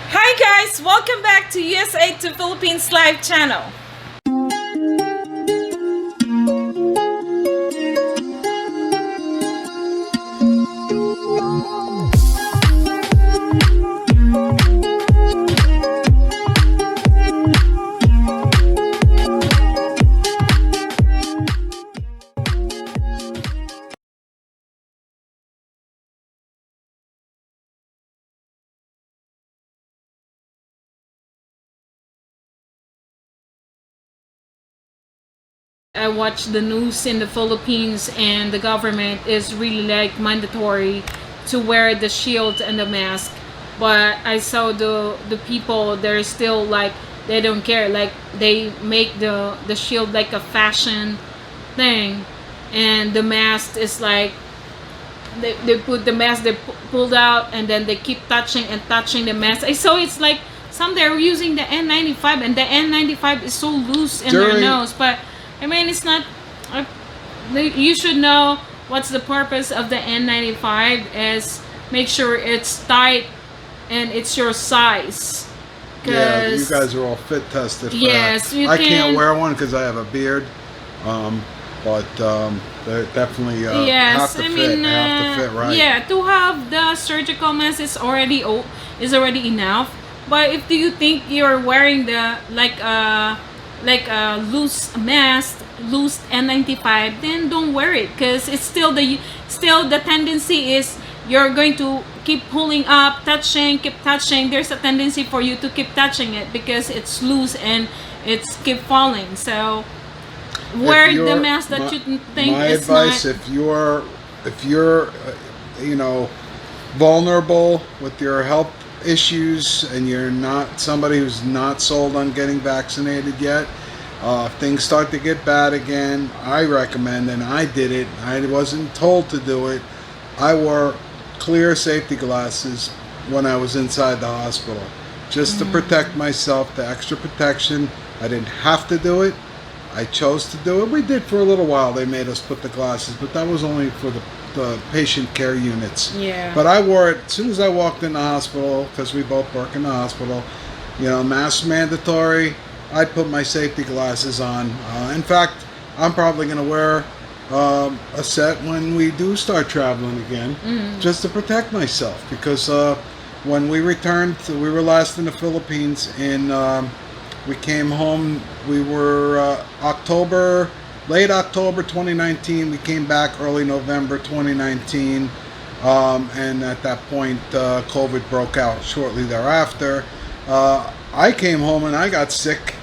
Hi guys, welcome back to USA to Philippines live channel. I watch the news in the Philippines and the government is really like mandatory to wear the shield and the mask. But I saw the people, they're still like they don't care. Like they make the shield like a fashion thing, and the mask is like they put the mask, they pulled out, and then they keep touching and touching the mask. I saw it's like some they're using the N95, and the N95 is so loose in their nose. But I mean, it's not. You should know what's the purpose of the N95 is make sure it's tight and it's your size. Yeah, you guys are all fit tested. For yes, that. I can't wear one because I have a beard, but they definitely yes, have to fit. They have to fit right. Yeah, to have the surgical mask is already enough. But if do you think you're wearing the like a loose mask, loose N95, then don't wear it because it's still the tendency is you're going to keep pulling up, keep touching. There's a tendency for you to keep touching it because it's loose and it's keep falling. So wear the mask that you think my is advice, not. If you're vulnerable with your health issues and you're not somebody who's not sold on getting vaccinated yet, if things start to get bad again, I recommend, and I did it, I wasn't told to do it, I wore clear safety glasses when I was inside the hospital just to protect myself, the extra protection. I didn't have to do it, I chose to do it. We did for a little while, they made us put the glasses, but that was only for the patient care units. Yeah. But I wore it as soon as I walked in the hospital because we both work in the hospital. Mask mandatory. I put my safety glasses on. In fact, I'm probably going to wear a set when we do start traveling again, just to protect myself. Because when we returned, we were last in the Philippines, and we came home. We were late October 2019. We came back early November 2019. And at that point, COVID broke out shortly thereafter. I came home and I got sick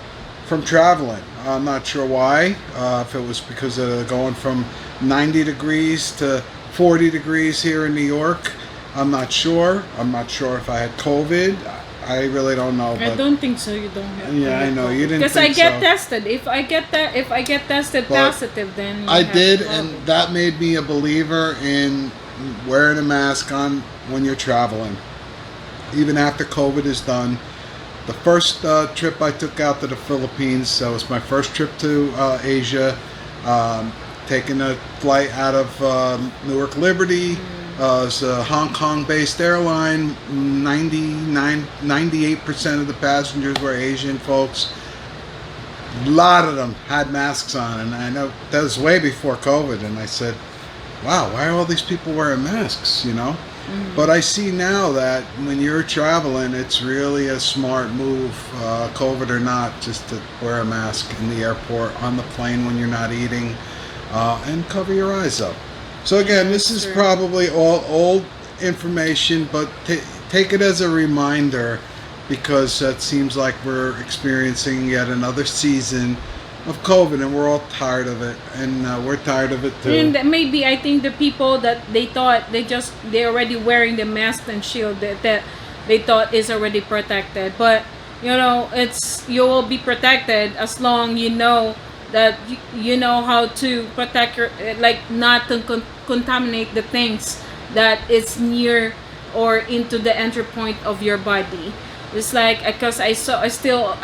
from traveling. I'm not sure why. If it was because of going from 90 degrees to 40 degrees here in New York. I'm not sure. I'm not sure if I had COVID. I really don't know. I don't think so. You don't have. Yeah, I know you didn't. Because I get tested. If I get tested positive, then I did, and that made me a believer in wearing a mask on when you're traveling, even after COVID is done. The first trip I took out to the Philippines, that was my first trip to Asia, taking a flight out of Newark Liberty. It's a Hong Kong-based airline. 98% of the passengers were Asian folks. A lot of them had masks on, and I know that was way before COVID. And I said, "Wow, why are all these people wearing masks?" But I see now that when you're traveling, it's really a smart move, COVID or not, just to wear a mask in the airport, on the plane when you're not eating, and cover your eyes up. So again, this is probably all old information, but take it as a reminder, because it seems like we're experiencing yet another season of COVID, and we're all tired of it, and we're tired of it too. And maybe I think the people that they thought they're already wearing the mask and shield that they thought is already protected, but you will be protected as long you know that you know how to protect your, like, not to contaminate the things that is near or into the entry point of your body. It's like, because I still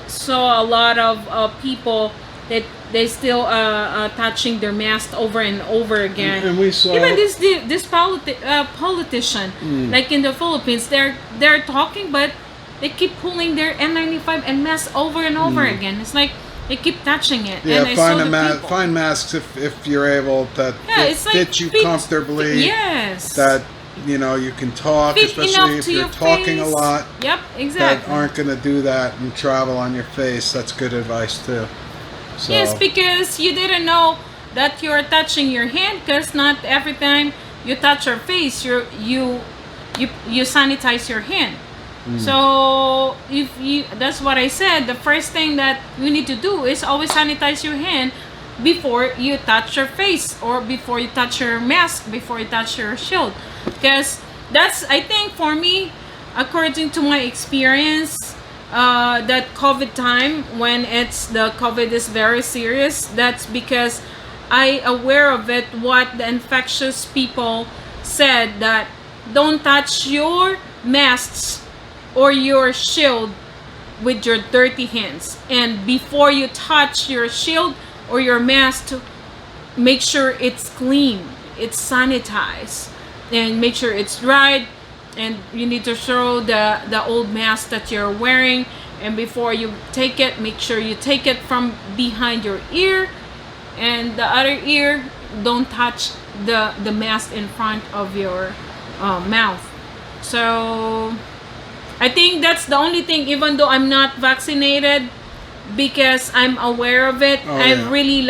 saw a lot of people they still touching their mask over and over again. And we saw even this politician, like in the Philippines, they're talking, but they keep pulling their N95 and mask over and over again. It's like they keep touching it. Yeah, and I saw the people. find masks if you're able that it's like fit you comfortably. Yes. That you know you can talk, Fit especially enough if to you're your talking a face. lot. Yep, That exactly. aren't going to do that and travel on your face. That's good advice too. So, Yes, because you didn't know that you're touching your hand, because not every time you touch your face, you sanitize your hand. So if you, that's what I said. The first thing that you need to do is always sanitize your hand before you touch your face, or before you touch your mask, before you touch your shield, because that's, I think, for me, according to my experience, that COVID time, when the COVID is very serious, that's because I aware of it, what the infectious people said, that don't touch your masks or your shield with your dirty hands, and before you touch your shield or your mask, make sure it's clean, it's sanitized, and make sure it's dried, and you need to throw the old mask that you're wearing, and before you take it, make sure you take it from behind your ear, and the other ear, don't touch the mask in front of your mouth. So I think that's the only thing, even though I'm not vaccinated, because I'm aware of it. I really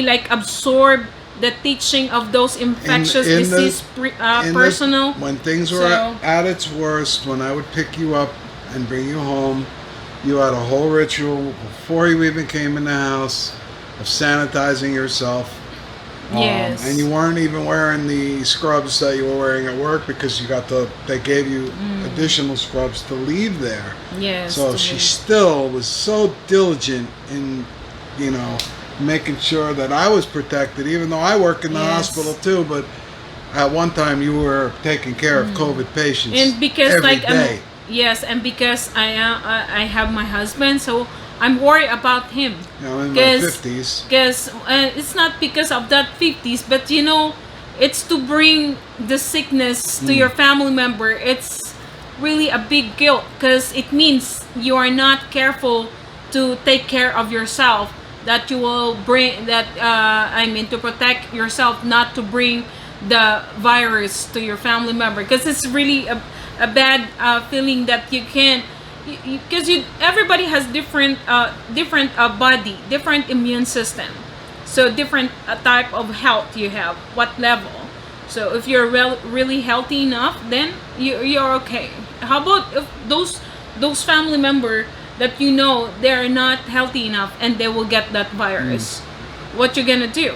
like absorb the teaching of those infectious disease personnel. When things were at its worst, when I would pick you up and bring you home, you had a whole ritual before you even came in the house of sanitizing yourself. Yes. And you weren't even wearing the scrubs that you were wearing at work, because they gave you additional scrubs to leave there. Yes. So she still was so diligent in, making sure that I was protected, even though I work in the hospital too. But at one time you were taking care of COVID patients, and because every like day. yes, and because I have my husband, so I'm worried about him. In my 50s. Because it's not because of that 50s, but it's to bring the sickness to your family member. It's really a big guilt, because it means you are not careful to take care of yourself, that you will bring that to protect yourself, not to bring the virus to your family member, because it's really a bad feeling that you can't, because everybody has different body, different immune system, so different type of health you have, what level. So if you're really healthy enough, then you're okay. How about if those family member that they're not healthy enough and they will get that virus? What you gonna do?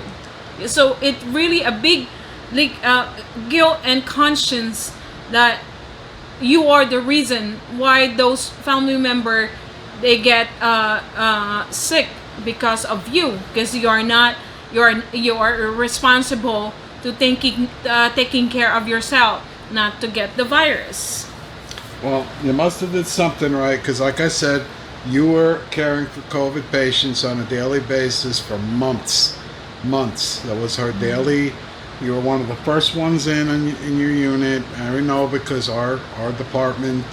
So it's really a big guilt and conscience that you are the reason why those family member, they get sick because of you, because you are responsible to taking care of yourself, not to get the virus. Well, you must have did something right, because like I said, you were caring for COVID patients on a daily basis for months. That was her daily. You were one of the first ones in your unit. I know, because our department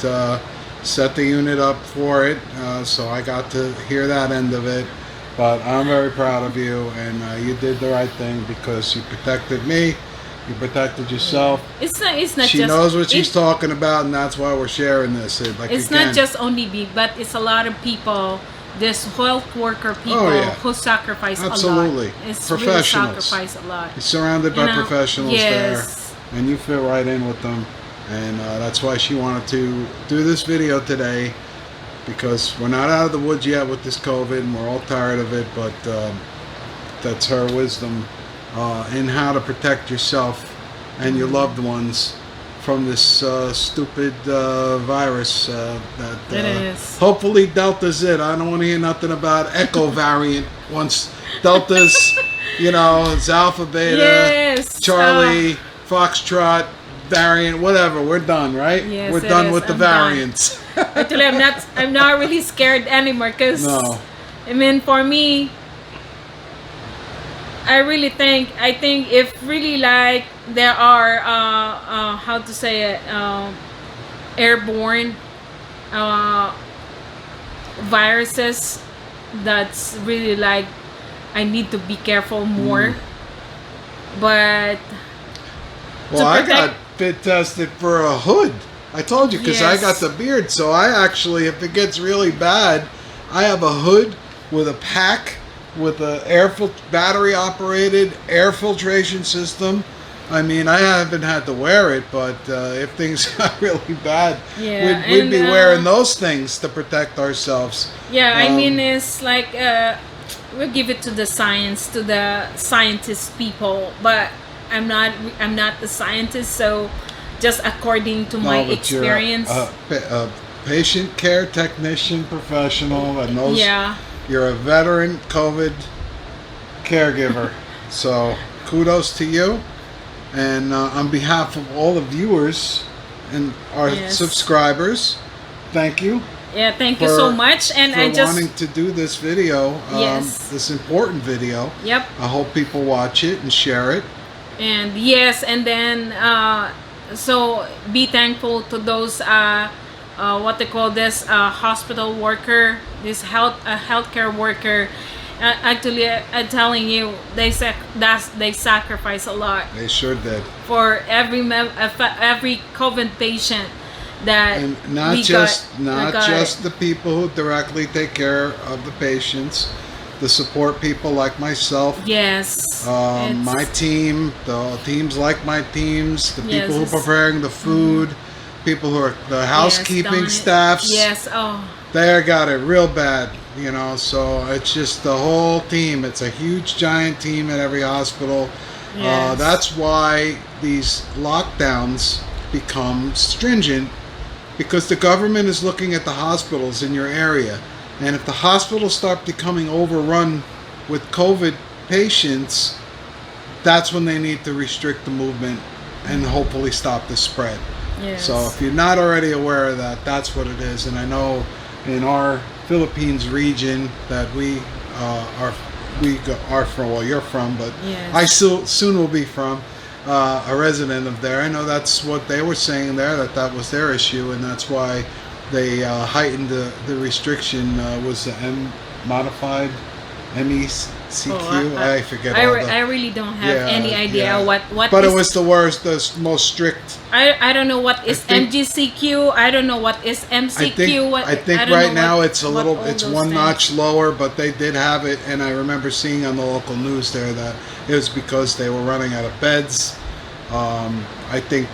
set the unit up for it, so I got to hear that end of it. But I'm very proud of you, and you did the right thing, because you protected me, you protected yourself. It's not. She knows what she's talking about, and that's why we're sharing this. It's not just only me, but it's a lot of people. This health worker people who sacrifice Absolutely. a lot. It's Professionals. really sacrifice a lot. You're surrounded by professionals there, and you fit right in with them. And that's why she wanted to do this video today, because we're not out of the woods yet with this COVID, and we're all tired of it, but that's her wisdom in how to protect yourself and your loved ones from this stupid virus that it is. Hopefully Delta's it. I don't want to hear nothing about Echo variant. Once Delta's, it's Alpha, Beta, Charlie, Foxtrot variant, whatever. We're done, right? Yes, we're done with the variants. Actually, I'm not really scared anymore, because I mean, for me, I think if really like there are how to say it, airborne uh, viruses, that's really like I need to be careful more. But to Well, I protect, got fit tested for a hood. I told you because I got yes, the beard. So I actually, if it gets really bad, I have a hood with a pack with a battery operated air filtration system. I mean, I haven't had to wear it, but if things got really bad, yeah, we'd and be wearing those things to protect ourselves. yeah, I mean, Um, it's like we'll give it to the science, to the scientist people, but I'm not the scientist, so just according to my no, but you're experience. a patient care technician professional that knows. Yeah, You're a veteran COVID caregiver. So kudos to you. And on behalf of all the viewers and our yes, subscribers, thank you yeah, thank you so much. And for I just, wanting to do this video, yes, this important video. yep. I hope people watch it and share it. And yes, and then so be thankful to those what they call this hospital worker, this healthcare worker. Actually, I'm telling you, they sacrifice a lot They sure did. for every COVID patient that And not we just got, not just the people who directly take care of the patients, the support people like myself. yes, My team, the teams like my teams, the yes, people who are preparing the food, people who are the yes, housekeeping done it. staffs, Yes, oh, they got it real bad, you know. So it's just the whole team. It's a huge, giant team at every hospital. yes, That's why these lockdowns become stringent, because the government is looking at the hospitals in your area. And if the hospitals start becoming overrun with COVID patients, that's when they need to restrict the movement and hopefully stop the spread. yes, So if you're not already aware of that, that's what it is. And I know in our Philippines region that we are from, well, you're from, but yes. I soon will be from a resident of there. I know that's what they were saying there, that was their issue, and that's why they heightened the restriction. Was the modified MECQ? Oh, I forget all I the. really don't have Yeah, any idea yeah. what But is, it was the worst, the most strict. I don't know what is think- MGCQ. I don't know what is MCQ. I think don't right know now what- it's a what little, all it's those one things. notch lower, but they did have it, and I remember seeing on the local news there that it was because they were running out of beds. I think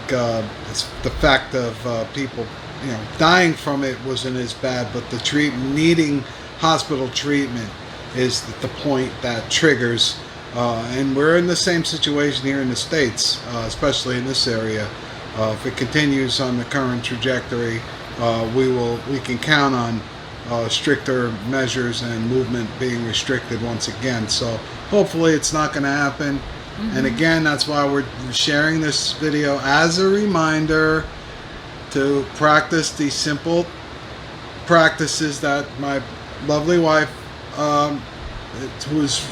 it's the fact of people, you know, dying from it wasn't as bad, but the needing hospital treatment is the point that triggers. And we're in the same situation here in the States, especially in this area. If it continues on the current trajectory, we can count on stricter measures and movement being restricted once again. So hopefully it's not going to happen. And again, that's why we're sharing this video as a reminder to practice these simple practices that my lovely wife, who's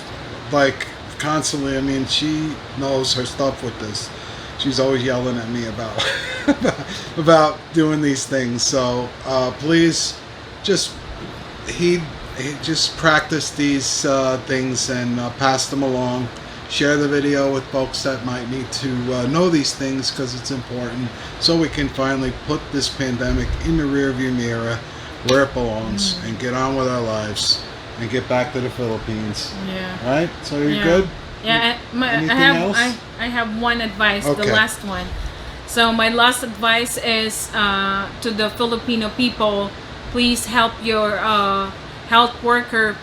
like constantly, I mean, she knows her stuff with this. She's always yelling at me about about doing these things. So please just just practice these things and pass them along. Share the video with folks that might need to know these things, because it's important, so we can finally put this pandemic in the rearview mirror where it belongs and get on with our lives and get back to the Philippines. Yeah. Right? So you're Yeah. good? Yeah, Anything else? I have one advice, the Okay. last one. So my last advice is to the Filipino people: please help your health worker,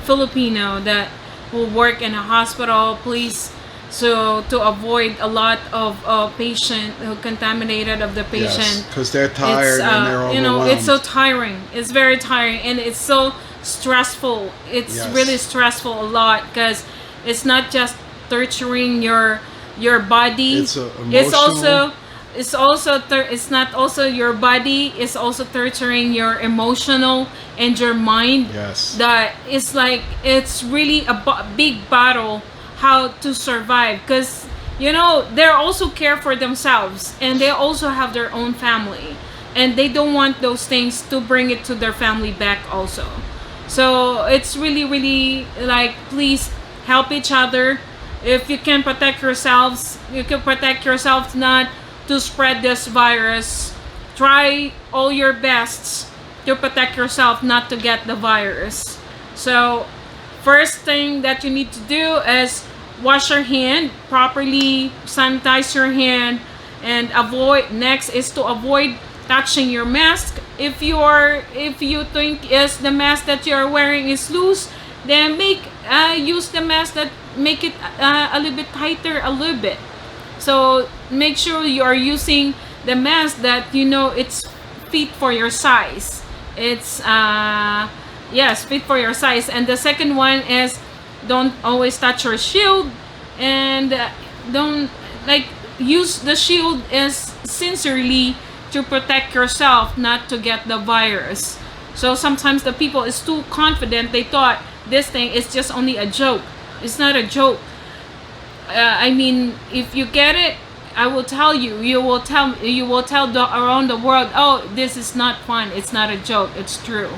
Filipino that will work in a hospital. Please, so to avoid a lot of patient who contaminated of the patient. Because they're tired and they're overwhelmed. You know, it's so tiring. It's very tiring, and it's so stressful. It's Yes. really stressful a lot, because it's not just torturing your body. It's It's also it's not also your body, it's also torturing your emotional and your mind. Yes. That it's like it's really a big battle how to survive, because they also care for themselves and they also have their own family, and they don't want those things to bring it to their family back also. So it's really, really like, please help each other. If you can protect yourselves, you can protect yourselves not to spread this virus. Try all your best to protect yourself not to get the virus. So first thing that you need to do is wash your hand properly, sanitize your hand, and next is to avoid touching your mask. If you think is the mask that you're wearing is loose, then use the mask that make it a little bit tighter a little bit. So make sure you are using the mask that it's fit for your size. It's yes, fit for your size. And the second one is, don't always touch your shield, and don't use the shield as sincerely to protect yourself not to get the virus. So sometimes the people is too confident, they thought this thing is just only a joke. It's not a joke. I mean, if you get it, I will tell you. You will tell around the world, oh, this is not fun. It's not a joke. It's true.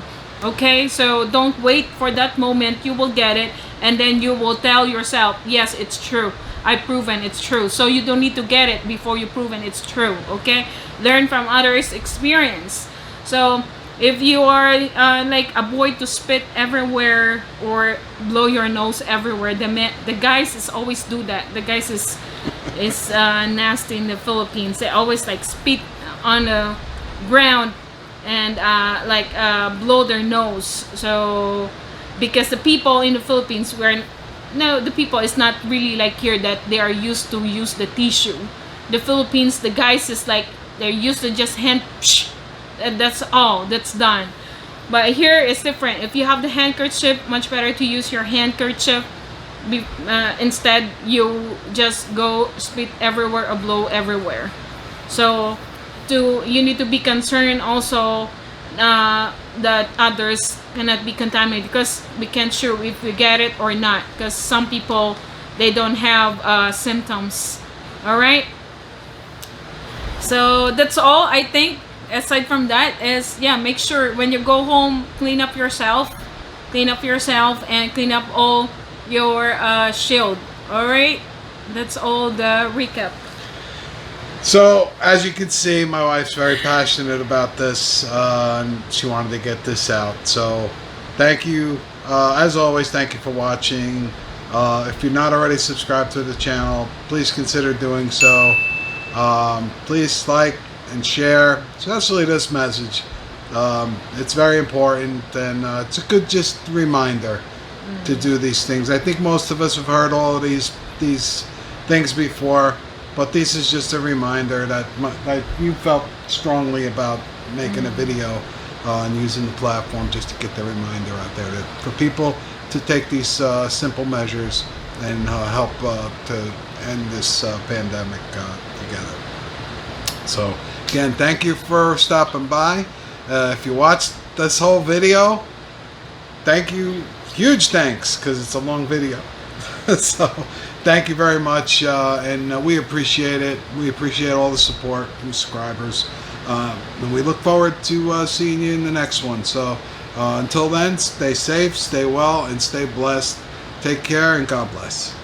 Okay, so don't wait for that moment. You will get it, and then you will tell yourself, yes, it's true. I proven it's true. So you don't need to get it before you proven it's true. Okay, learn from others' experience. So if you are avoid to spit everywhere or blow your nose everywhere. The guys is always do that. The guys is nasty in the Philippines. They always spit on the ground and blow their nose. So because the people in the Philippines the people is not really like here, that they are used to use the tissue. The Philippines, the guys is they're used to just hand, and that's all, that's done. But here it's different. If you have the handkerchief, much better to use your handkerchief. Instead, you just go spit everywhere or blow everywhere. So you need to be concerned also that others cannot be contaminated, because we can't sure if we get it or not, because some people, they don't have symptoms. All right, so that's all I think. Aside from that is, make sure when you go home, clean up yourself, and clean up all your shield. All right, that's all the recap. So, as you can see, my wife's very passionate about this, and she wanted to get this out. So, thank you. As always, thank you for watching. If you're not already subscribed to the channel, please consider doing so. Please like and share, especially this message. It's very important, and it's a good just reminder to do these things. I think most of us have heard all of these things before, but this is just a reminder that you felt strongly about making a video and using the platform just to get the reminder out there for people to take these simple measures and help to end this pandemic together. So again, thank you for stopping by. If you watched this whole video, thank you. Huge thanks, because it's a long video. So thank you very much, and we appreciate it. We appreciate all the support from subscribers, and we look forward to seeing you in the next one. So until then, stay safe, stay well, and stay blessed. Take care, and God bless.